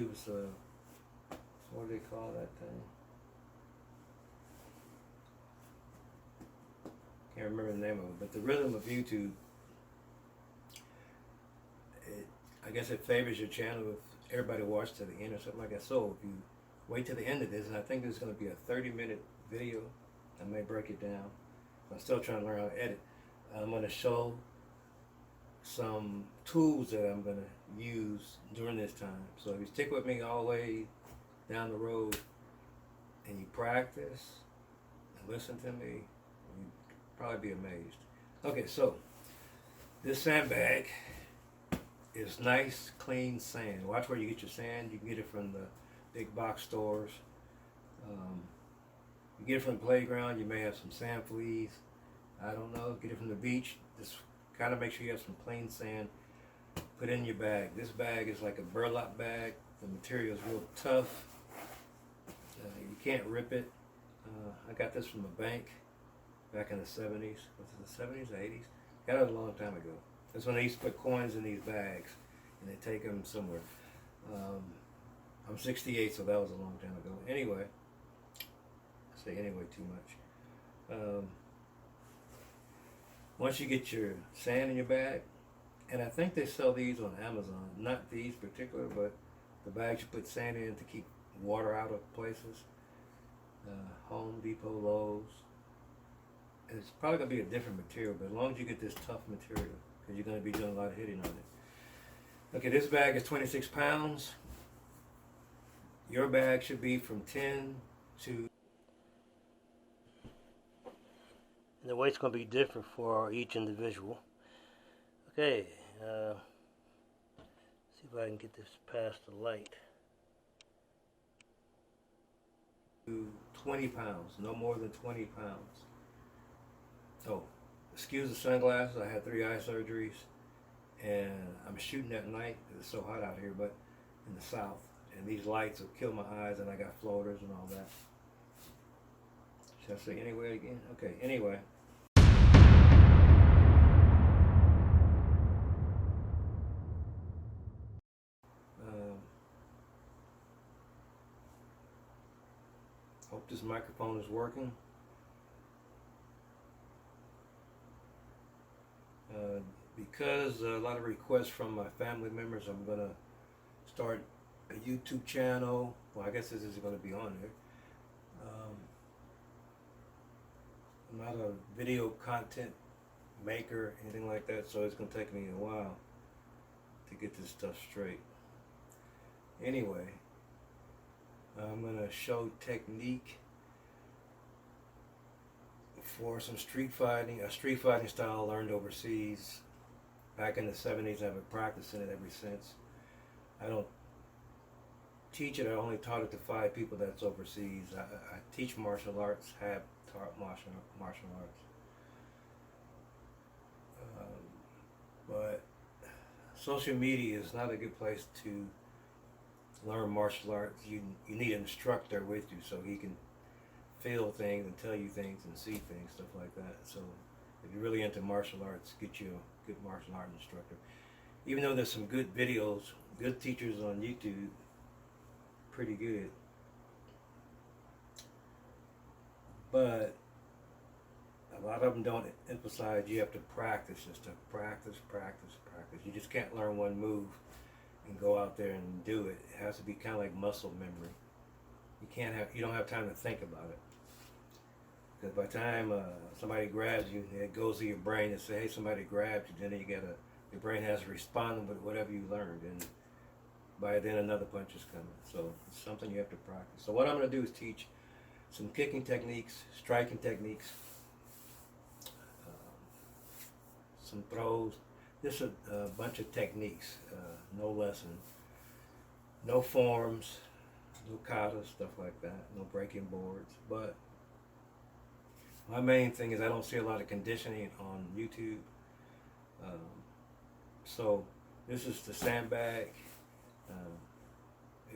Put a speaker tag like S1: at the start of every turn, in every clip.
S1: use, what do they call that thing? Can't remember the name of it, but the rhythm of YouTube, I guess it favors your channel if everybody watched to the end or something like that. So if you wait to the end of this, and I think there's going to be a 30-minute video, I may break it down. I'm still trying to learn how to edit. I'm going to show some tools that I'm going to use during this time. So if you stick with me all the way down the road and you practice and listen to me, you'd probably be amazed. Okay, so this sandbag is nice, clean sand. Watch where you get your sand. You can get it from the big box stores. You get it from the playground. You may have some sand fleas. I don't know. Get it from the beach. Just kind of make sure you have some clean sand. Put it in your bag. This bag is like a burlap bag. The material is real tough. You can't rip it. I got this from a bank back in the 70s. Was it the 70s or 80s? Got it a long time ago. That's when they used to put coins in these bags and they take them somewhere. I'm 68, so that was a long time ago. Anyway, I say anyway too much. Once you get your sand in your bag, and I think they sell these on Amazon, not these particular, but the bags you put sand in to keep water out of places. Home Depot, Lowe's. And it's probably going to be a different material, but as long as you get this tough material, because you're going to be doing a lot of hitting on it. Okay, this bag is 26 pounds. Your bag should be from 10 to... The weight's going to be different for each individual. Okay, see if I can get this past the light. 20 pounds, no more than 20 pounds. Oh, excuse the sunglasses, I had 3 eye surgeries, and I'm shooting at night. It's so hot out here, but in the south, and these lights will kill my eyes, and I got floaters and all that. Should I say anyway again? Okay, anyway. Hope this microphone is working. Because a lot of requests from my family members, I'm going to start a YouTube channel. Well, I guess this is going to be on there. I'm not a video content maker, anything like that, so it's going to take me a while to get this stuff straight. Anyway, I'm going to show technique for some street fighting, a street fighting style I learned overseas back in the 70s. I've been practicing it ever since. I don't teach it, I only taught it to 5 people that's overseas. I teach martial arts, have taught martial arts. But social media is not a good place to learn martial arts. You need an instructor with you so he can feel things and tell you things and see things, stuff like that. So if you're really into martial arts, get you a good martial art instructor. Even though there's some good videos, good teachers on YouTube, pretty good. But a lot of them don't emphasize you have to practice this stuff. Practice. You just can't learn one move and go out there and do it. It has to be kind of like muscle memory. You don't have time to think about it. Because by the time somebody grabs you, it goes to your brain and say, hey, somebody grabbed you. Then your brain has to respond with whatever you learned, and by then another punch is coming. So it's something you have to practice. So what I'm going to do is teach some kicking techniques, striking techniques, some throws. Just a bunch of techniques, no lesson, no forms, no katas, stuff like that, no breaking boards. But my main thing is I don't see a lot of conditioning on YouTube. So this is the sandbag.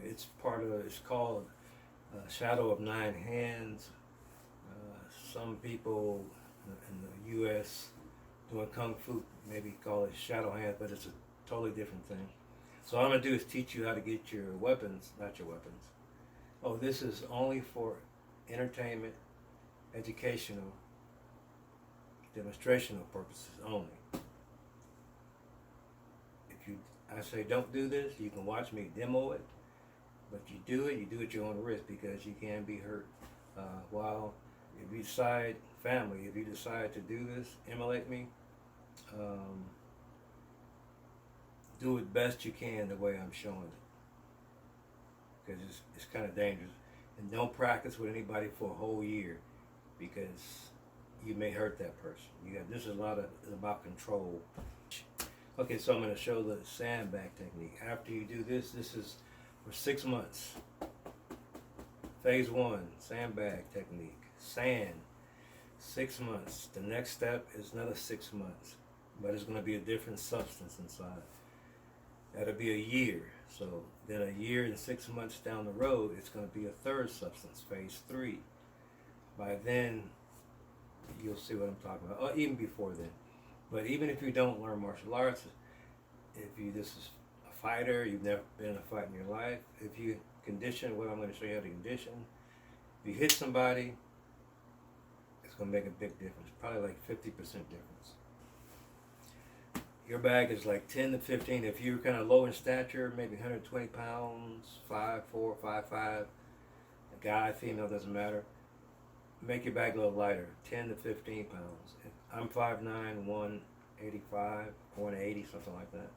S1: It's called Shadow of 9 Hands. Some people in the U.S. doing Kung Fu maybe call it shadow hands, but it's a totally different thing. So what I'm going to do is teach you how to get your weapons, not your weapons. Oh, this is only for entertainment, educational, demonstrational purposes only. I say don't do this, you can watch me demo it, but you do it at your own risk because you can be hurt. While if you decide, family, if you decide to do this, emulate me, do it best you can the way I'm showing it. Because it's kind of dangerous. And don't practice with anybody for a whole year because you may hurt that person. This is about control. Okay, so I'm going to show the sandbag technique. After you do this, this is for 6 months. Phase 1, sandbag technique. Sand, 6 months. The next step is another 6 months, but it's going to be a different substance inside. That'll be a year. So then a year and 6 months down the road, it's going to be a third substance, phase 3. By then, you'll see what I'm talking about, or even before then. But even if you don't learn martial arts, this is a fighter, you've never been in a fight in your life, if you condition what I'm going to show you how to condition, if you hit somebody, it's going to make a big difference, probably like 50% difference. Your bag is like 10 to 15. If you're kind of low in stature, maybe 120 pounds, 5'4", 5'5", a guy, female, doesn't matter. Make your bag a little lighter, 10 to 15 pounds. I'm 5'9", 185, 180, something like that.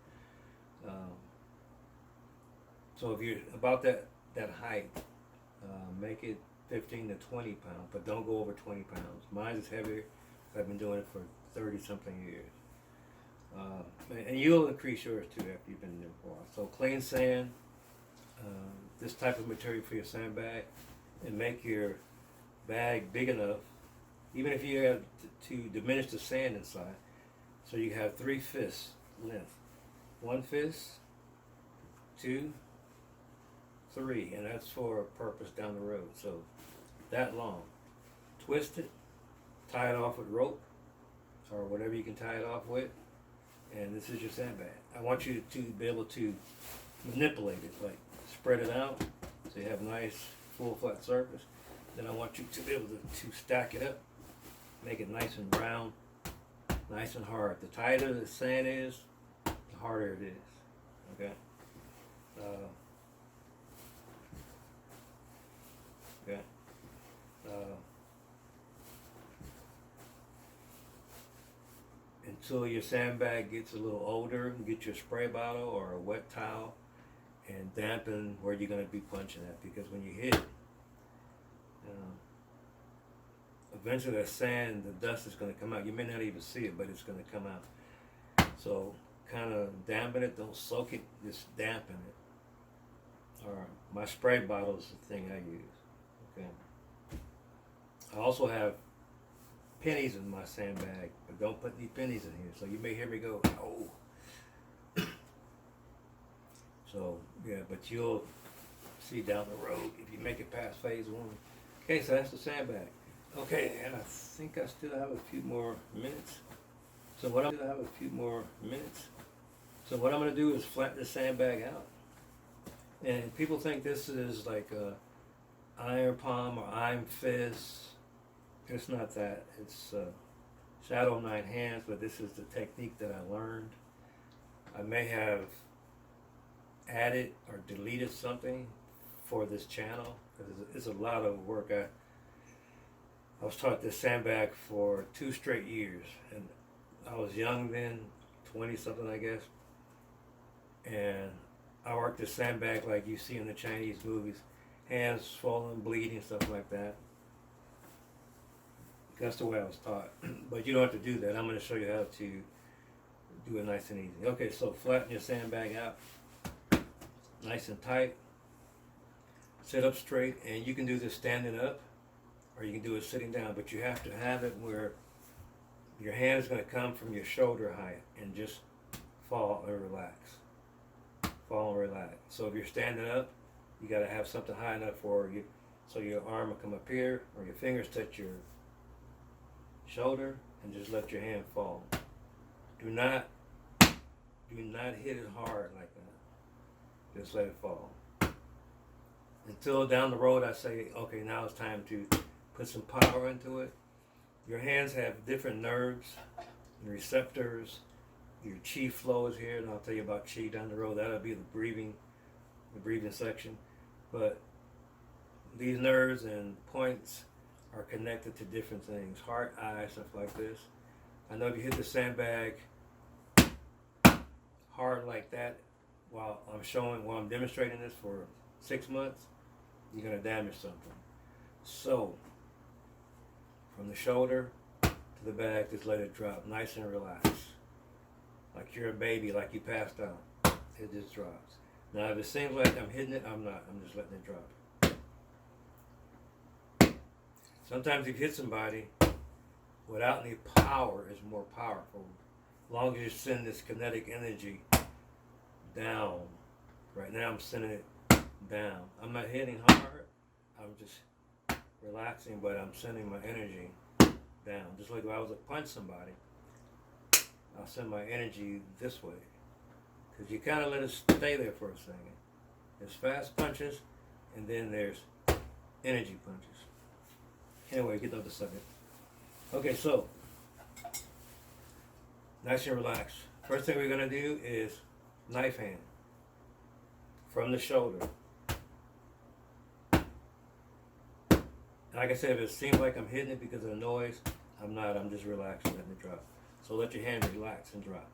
S1: So if you're about that height, make it 15 to 20 pounds, but don't go over 20 pounds. Mine is heavier. I've been doing it for 30-something years. And you'll increase yours too after you've been there for a while. So clean sand, this type of material for your sandbag, and make your bag big enough, even if you have to diminish the sand inside, so you have 3 fists length. 1 fist, 2, 3, and that's for a purpose down the road. So that long. Twist it, tie it off with rope, or whatever you can tie it off with, and this is your sandbag. I want you to be able to manipulate it, like spread it out so you have a nice full flat surface. Then I want you to be able to stack it up, make it nice and round, nice and hard. The tighter the sand is, the harder it is. Okay. Until your sandbag gets a little older, get your spray bottle or a wet towel and dampen where you're going to be punching at, because when you hit it, eventually that sand, the dust is going to come out. You may not even see it, but it's going to come out. So kind of dampen it, don't soak it, just dampen it. Or my spray bottle is the thing I use. Okay. I also have pennies in my sandbag, but don't put any pennies in here. So you may hear me go, oh. So yeah, but you'll see down the road if you make it past phase 1. Okay, so that's the sandbag. Okay, and I think I still have a few more minutes. So what I'm going to do is flatten the sandbag out. And people think this is like a iron palm or iron fist. It's not that. It's shadow 9 hands, but this is the technique that I learned. I may have added or deleted something for this channel because it's a lot of work. I was taught this sandbag for 2 straight years, and I was young then, 20 something I guess, and I worked the sandbag like you see in the Chinese movies, hands swollen, bleeding, stuff like that. That's the way I was taught, but you don't have to do that. I'm going to show you how to do it nice and easy. Okay, so flatten your sandbag out, nice and tight. Sit up straight, and you can do this standing up, or you can do it sitting down, but you have to have it where your hand is going to come from your shoulder height and just fall and relax. Fall and relax. So if you're standing up, you got to have something high enough for you, so your arm will come up here, or your fingers touch your shoulder, and just let your hand fall. Do not hit it hard like that. Just let it fall. Until down the road I say, okay, now it's time to put some power into it. Your hands have different nerves and receptors. Your chi flow is here, and I'll tell you about chi down the road. That'll be the breathing section. But these nerves and points are connected to different things. Heart, eyes, stuff like this. I know if you hit the sandbag hard like that while I'm demonstrating this for 6 months, you're going to damage something. So, from the shoulder to the back, just let it drop nice and relaxed. Like you're a baby, like you passed out. It just drops. Now, if it seems like I'm hitting it, I'm not. I'm just letting it drop. Sometimes if you hit somebody without any power, it's more powerful. As long as you send this kinetic energy down. Right now I'm sending it down. I'm not hitting hard. I'm just relaxing, but I'm sending my energy down. Just like if I was to punch somebody, I'll send my energy this way. Because you kind of let it stay there for a second. There's fast punches, and then there's energy punches. Anyway, get off the subject. Okay, so, nice and relaxed. First thing we're going to do is knife hand. From the shoulder. Like I said, if it seems like I'm hitting it because of the noise, I'm not. I'm just relaxing, letting it drop. So let your hand relax and drop.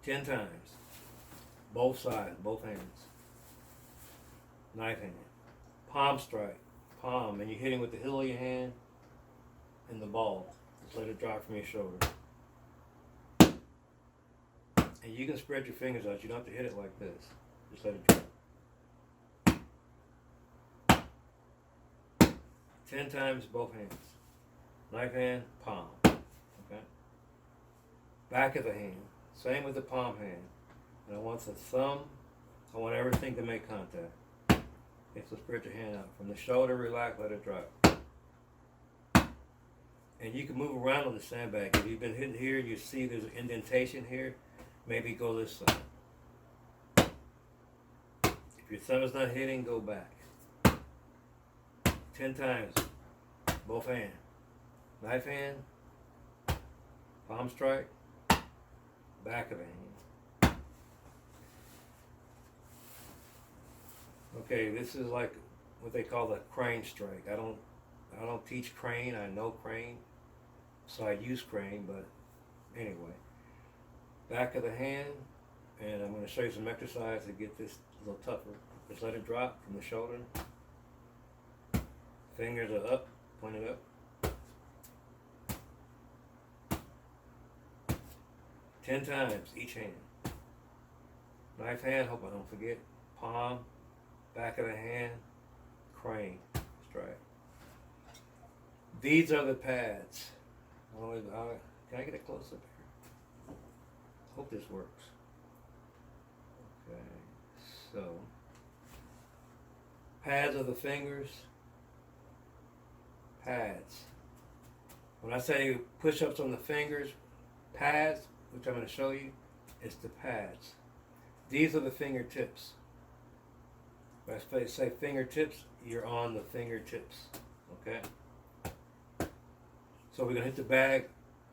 S1: 10 times. Both sides, both hands. Knife hand. Palm strike. Palm. And you're hitting with the heel of your hand and the ball. Just let it drop from your shoulder. And you can spread your fingers out. You don't have to hit it like this. Just let it drop. 10 times both hands. Knife hand, palm. Okay? Back of the hand. Same with the palm hand. And I want the thumb. I want everything to make contact. Okay, so spread your hand out. From the shoulder, relax, let it drop. And you can move around on the sandbag. If you've been hitting here and you see there's an indentation here, maybe go this side. If your thumb is not hitting, go back. 10 times. Both hands. Knife hand. Palm strike. Back of the hand. Okay, this is like what they call the crane strike. I don't teach crane. I know crane, so I use crane. But anyway, back of the hand, and I'm going to show you some exercise to get this a little tougher. Just let it drop from the shoulder. Fingers are up, pointed up. 10 times each hand. Knife hand, hope I don't forget. Palm, back of the hand, crane, strike. These are the pads. Can I get a close up here? Hope this works. Okay, so pads are the fingers. Pads. When I say push-ups on the fingers, pads, which I'm going to show you, it's the pads. These are the fingertips. When I say fingertips, you're on the fingertips. Okay? So we're going to hit the bag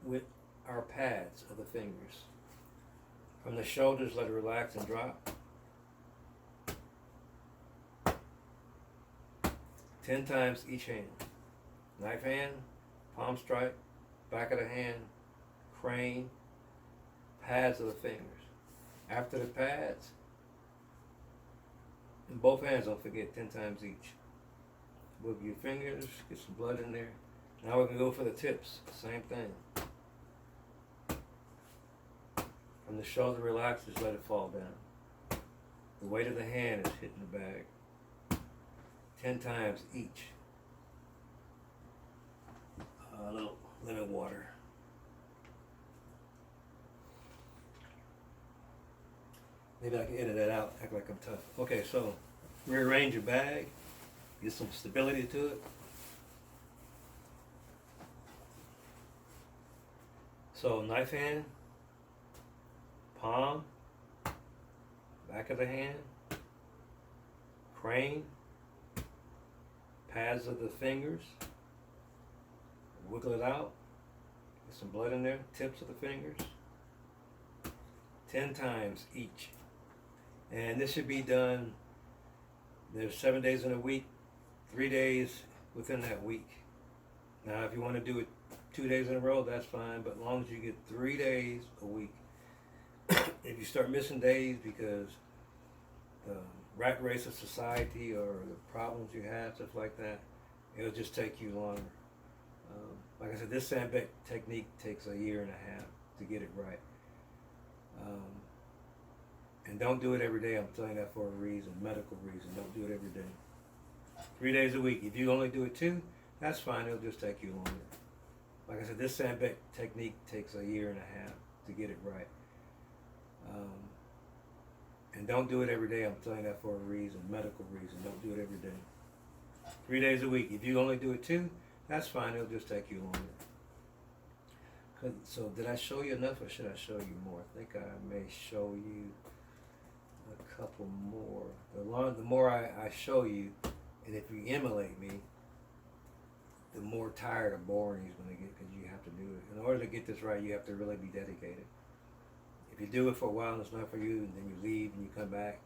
S1: with our pads of the fingers. From the shoulders, let it relax and drop. 10 times each hand. Knife hand, palm strike, back of the hand, crane, pads of the fingers. After the pads, in both hands, don't forget, 10 times each. Move your fingers, get some blood in there. Now we're going to go for the tips, same thing. From the shoulder, relax, just let it fall down. The weight of the hand is hitting the bag. 10 times each. A little lemon water. Maybe I can edit that out, act like I'm tough. Okay, so rearrange your bag, get some stability to it. So knife hand, palm, back of the hand, crane, pads of the fingers, wiggle it out, get some blood in there, tips of the fingers, 10 times each. And this should be done, there's 7 days in a week, 3 days within that week. Now if you want to do it 2 days in a row, that's fine, but as long as you get 3 days a week. If you start missing days because the rat race of society or the problems you have, stuff like that, it'll just take you longer. Like I said, this sandbag technique takes a year and a half to get it right. And don't do it every day. I'm telling you that for a reason, medical reason. Don't do it every day. 3 days a week. If you only do it 2, that's fine. It'll just take you longer. Like I said, this sandbag technique takes a year and a half to get it right. And don't do it every day. I'm telling you that for a reason, medical reason. Don't do it every day. 3 days a week. If you only do it 2, that's fine. It'll just take you longer. So did I show you enough or should I show you more? I think I may show you a couple more. The more I show you, and if you emulate me, the more tired or boring he's going to get because you have to do it. In order to get this right, you have to really be dedicated. If you do it for a while and it's not for you, and then you leave and you come back,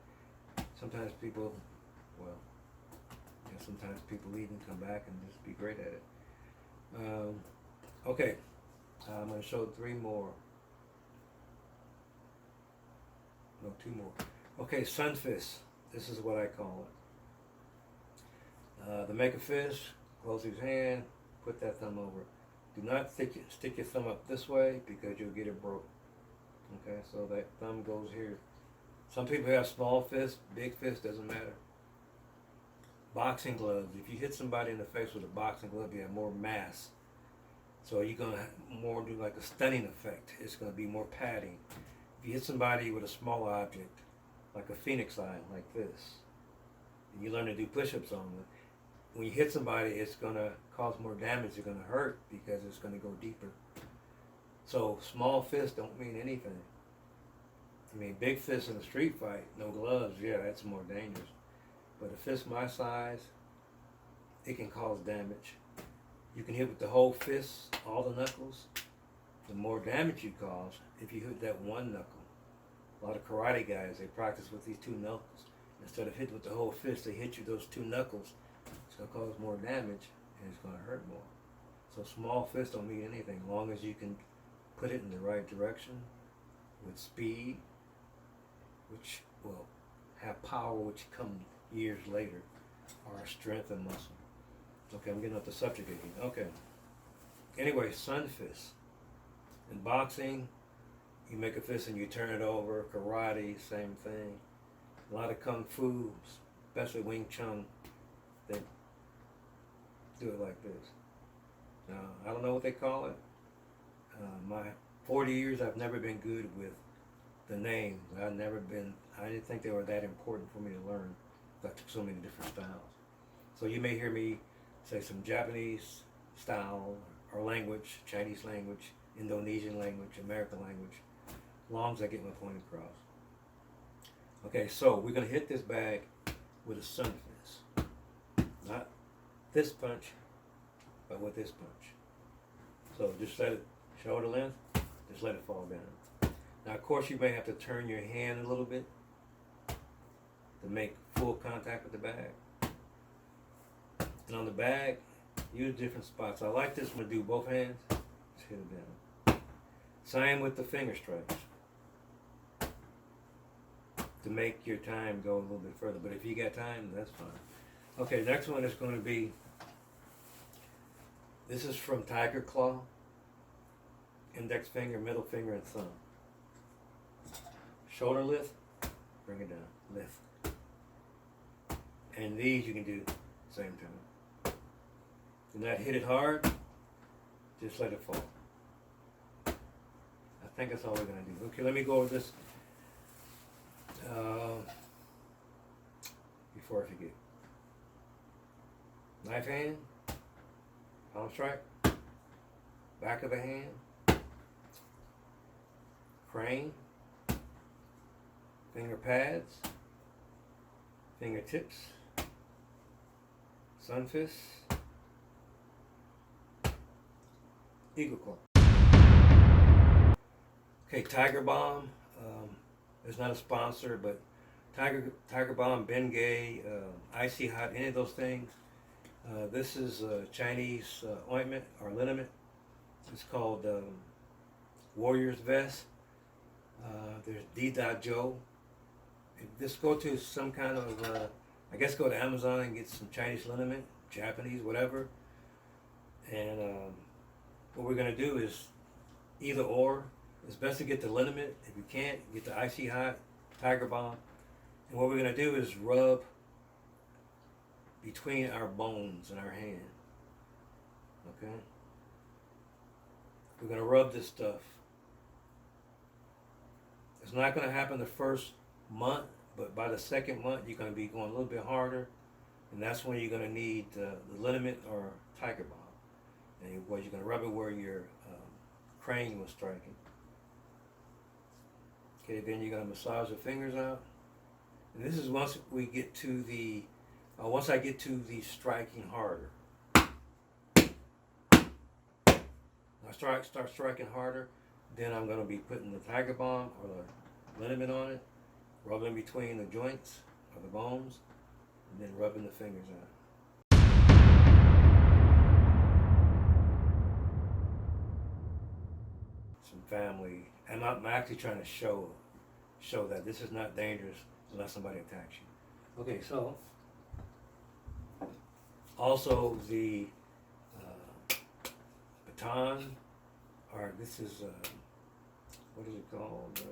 S1: sometimes people, sometimes people leave and come back and just be great at it. Okay, I'm going to show 3 more. No, 2 more. Okay, sun fist. This is what I call it. To make a fist, close his hand, put that thumb over it. Do not stick your thumb up this way because you'll get it broke. Okay, so that thumb goes here. Some people have small fists, big fists, doesn't matter. Boxing gloves. If you hit somebody in the face with a boxing glove, you have more mass. So you're going to more do like a stunning effect. It's going to be more padding. If you hit somebody with a small object, like a phoenix eye, like this, and you learn to do push-ups on it, when you hit somebody, it's going to cause more damage. It's going to hurt because it's going to go deeper. So small fists don't mean anything. I mean, big fists in a street fight, no gloves, yeah, that's more dangerous. But a fist my size, it can cause damage. You can hit with the whole fist, all the knuckles. The more damage you cause if you hit that one knuckle. A lot of karate guys, they practice with these 2 knuckles. Instead of hitting with the whole fist, they hit you those 2 knuckles. It's going to cause more damage and it's going to hurt more. So small fists don't mean anything, as long as you can put it in the right direction with speed, which will have power, which comes years later, or strength and muscle. Okay, I'm getting off the subject again. Okay. Anyway, sun fist. In boxing, you make a fist and you turn it over. Karate, same thing. A lot of kung fu, especially Wing Chun, they do it like this. Now, I don't know what they call it. My 40 years, I've never been good with the names. I didn't think they were that important for me to learn. I took so many different styles. So you may hear me say some Japanese style or language, Chinese language, Indonesian language, American language, as long as I get my point across. Okay, so we're going to hit this bag with a sun fist. Not this punch, but with this punch. So just let it, shoulder length, just let it fall down. Now, of course, you may have to turn your hand a little bit to make full contact with the bag. And on the bag, use different spots. I like this one to do both hands. Just hit it down. Same with the finger strikes to make your time go a little bit further. But if you got time, that's fine. Okay, next one is going to be, this is from Tiger Claw. Index finger, middle finger, and thumb. Shoulder lift, bring it down, lift. And these you can do same time. Do not hit it hard, just let it fall. I think that's all we're going to do. Okay, let me go over this before I forget. Knife hand, palm strike, back of the hand, crane, finger pads, fingertips, sun fist, eagle claw. Okay, Tiger Balm. It's not a sponsor, but Tiger Balm, Bengay, Icy Hot, any of those things. This is Chinese ointment or liniment. It's called Warrior's Vest. There's D.Joe. Just go to some kind of, I guess go to Amazon and get some Chinese liniment, Japanese, whatever. And what we're going to do is either or. It's best to get the liniment. If you can't, get the Icy Hot, Tiger Balm. And what we're going to do is rub between our bones in our hand. Okay? We're going to rub this stuff. It's not going to happen the first month, but by the second month, you're going to be going a little bit harder. And that's when you're going to need the liniment or Tiger Balm. And you're going to rub it where your crane was striking. Okay, then you're going to massage the fingers out. And this is once we get to the, once I get to the striking harder. I start striking harder, then I'm going to be putting the Tiger Balm or the liniment on it, rubbing between the joints or the bones, and then rubbing the fingers out. Some family, and I'm actually trying to show that this is not dangerous unless somebody attacks you. Okay, so also the baton, or this is what is it called?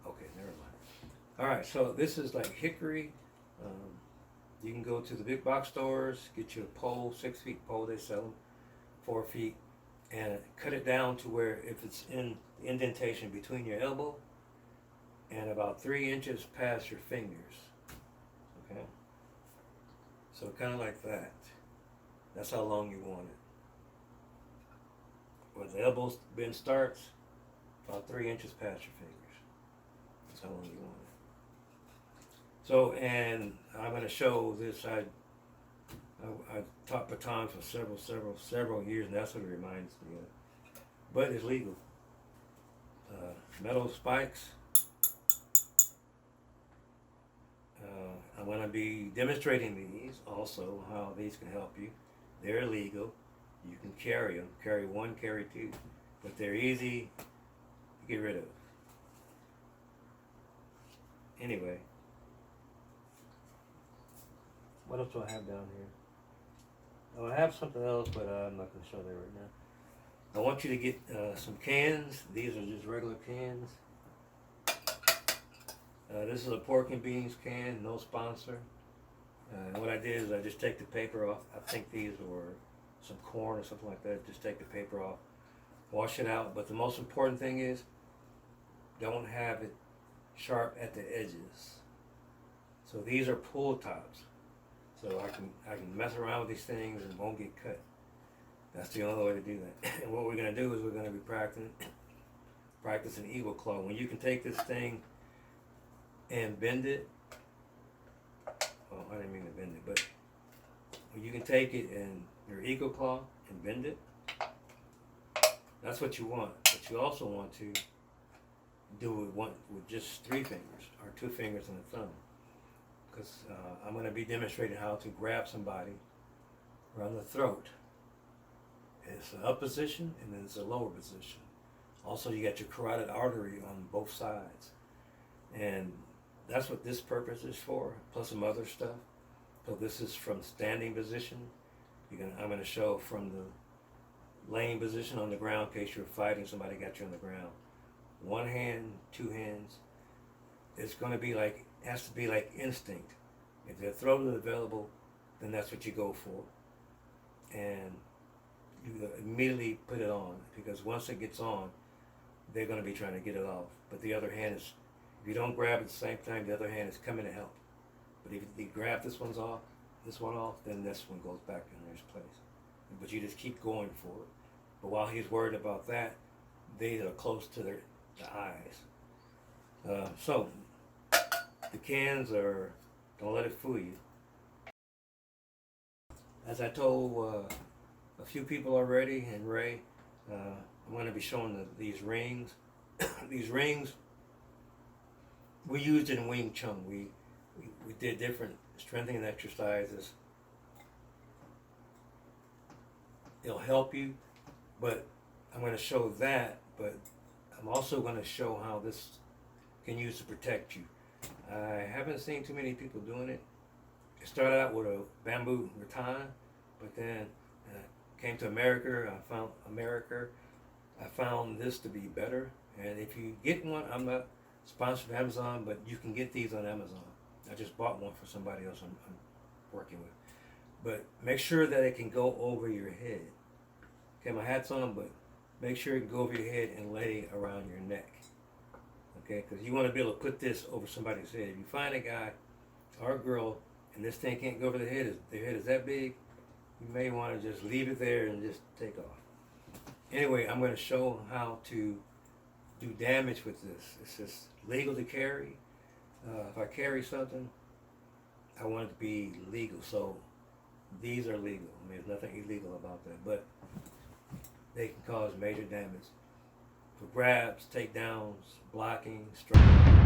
S1: Okay, never mind. All right, so this is like hickory. You can go to the big box stores, get you a pole, 6 feet pole. They sell them 4 feet, and cut it down to where if it's in the indentation between your elbow and about 3 inches past your fingers. Okay. So kind of like that. That's how long you want it. Where the elbow bend starts, about 3 inches past your fingers. That's how long you want it. So, and I'm going to show this. I taught baton for several years, and that's what it reminds me of. But it's legal. Metal spikes. I'm going to be demonstrating these also, how these can help you. They're illegal. You can carry them. Carry one, carry two. But they're easy to get rid of. Anyway. What else do I have down here? Oh, I have something else, but I'm not going to show that right now. I want you to get some cans. These are just regular cans. This is a pork and beans can, no sponsor. And what I did is I just take the paper off. I think these were some corn or something like that. Just take the paper off, wash it out. But the most important thing is, don't have it sharp at the edges. So these are pull tops. So I can mess around with these things and won't get cut. That's the only way to do that. And what we're going to do is we're going to be practicing eagle claw. When you can take this thing and bend it. Well, I didn't mean to bend it, but when you can take it and your eagle claw and bend it, that's what you want. But you also want to do it with just 3 fingers or 2 fingers and a thumb. Because I'm going to be demonstrating how to grab somebody around the throat. It's an up position and then it's a lower position. Also, you got your carotid artery on both sides. And that's what this purpose is for, plus some other stuff. So this is from standing position. I'm going to show from the laying position on the ground in case you're fighting, somebody got you on the ground. 1 hand, 2 hands. It's going to be like, has to be like instinct. If the throat is available, then that's what you go for. And you immediately put it on, because once it gets on, they're going to be trying to get it off. But the other hand is, if you don't grab at the same time, the other hand is coming to help. But if you grab this one off, then this one goes back in its place. But you just keep going for it. But while he's worried about that, these are close to the eyes. So the cans are, don't let it fool you. As I told a few people already, and Ray, I'm going to be showing these rings. These rings, we used it in Wing Chun. We did different strengthening exercises. It'll help you, but I'm going to show that, but I'm also going to show how this can use to protect you. I haven't seen too many people doing it. It started out with a bamboo rattan, but then came to America. I found this to be better. And if you get one, I'm not sponsored by Amazon, but you can get these on Amazon. I just bought one for somebody else I'm working with. But make sure that it can go over your head. Okay, my hat's on, but make sure it can go over your head and lay around your neck. Okay, because you want to be able to put this over somebody's head. If you find a guy or a girl and this thing can't go over their head is that big, you may want to just leave it there and just take off. Anyway, I'm going to show how to do damage with this. It's just legal to carry. If I carry something, I want it to be legal. So these are legal. I mean, there's nothing illegal about that, but they can cause major damage for grabs, takedowns, blocking, striking.